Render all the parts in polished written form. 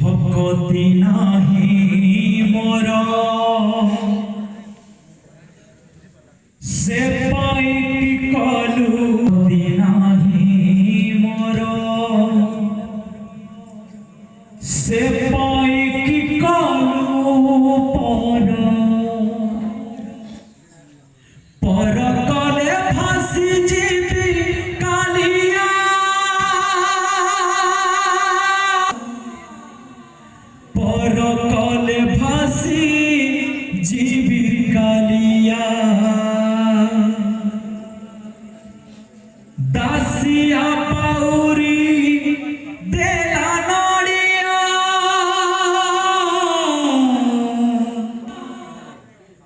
ভকতি নাহি মোর সে পাইটি কলু নাহি মোর সে পাইটি কলু পর কলে ফাঁসি জিবি কালিয়া পর কলে ফাঁসি জিবি কালিয়া দাসিয়া পাউরি দেলা নড়িয়া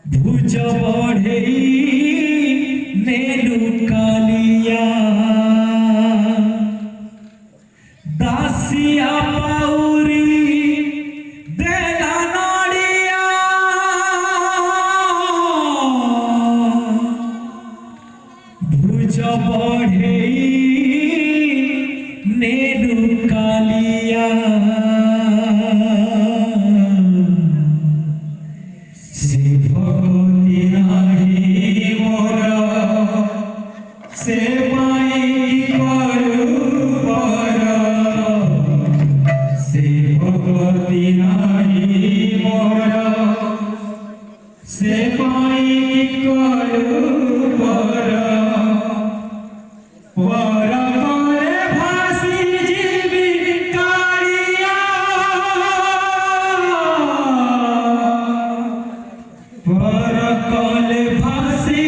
ভুজ বঢ়েই নেলু কালিয়া দাসিয়া পাউরি দেলা নড়িয়া ভুজ বঢ়েই নেলু কালিয়া সে ভগতি নাহি মোর সে পাই করু পর সে ভগতি নাহি মোর সে পাই করু পর পর কলে ফাঁসি জিবি কালিয়া পর কলে ফাঁসি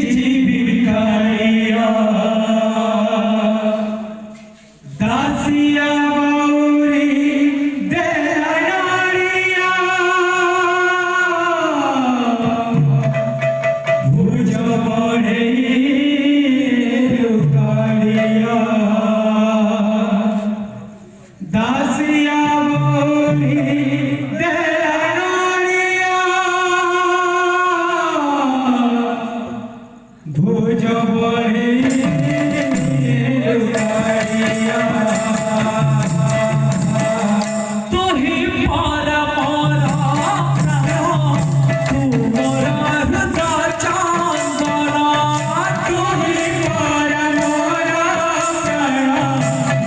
জিবি কালিয়া দাসিয়া বাউরি দেলা নড়িয়া ভুজ বঢ়েই কালিয়া দাসিয়া বাউরি দেলা নড়িয়া ভুজ বঢ়েই কালিয়া তোহি পার মোর প্রাণ তু মোর হৃদয় চন্দন তোহি পার মোর প্রাণ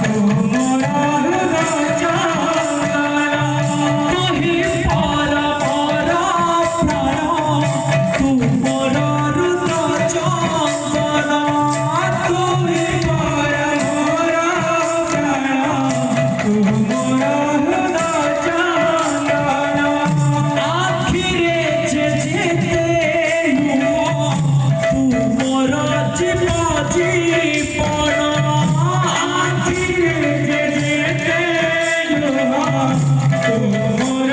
তু মোর হৃদয় চন্দন তোহি পার মোর প্রাণ তু মোর হৃদয় চন্দন তোহি পার মোর প্রাণ তু মোর হৃদয় চন্দন আখিরে যে যেতে তু মোর জীবন আখিরে যে যেতে তু মোর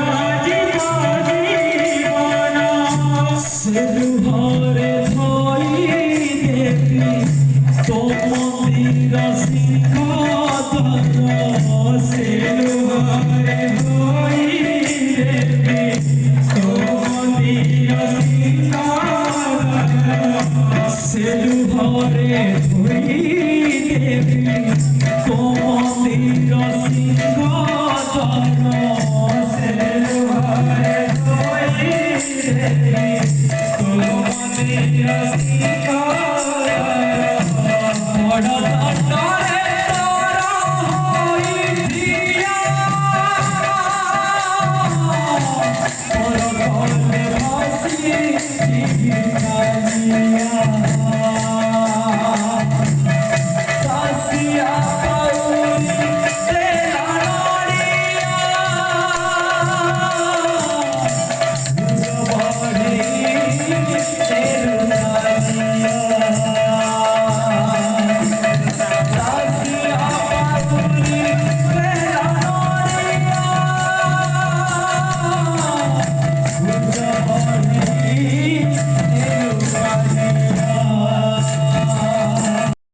জীবন সে দুহরে ধই দেখি তো মন্দির সিংহ সে দুহরে ধই দেখি তো মন্দির সিংহ সে দুহরে ধই দেখি তো মন্দির সিংহ সে দুহরে ধই দেখি তো মন্দির সিংহ বড় দণ্ডরে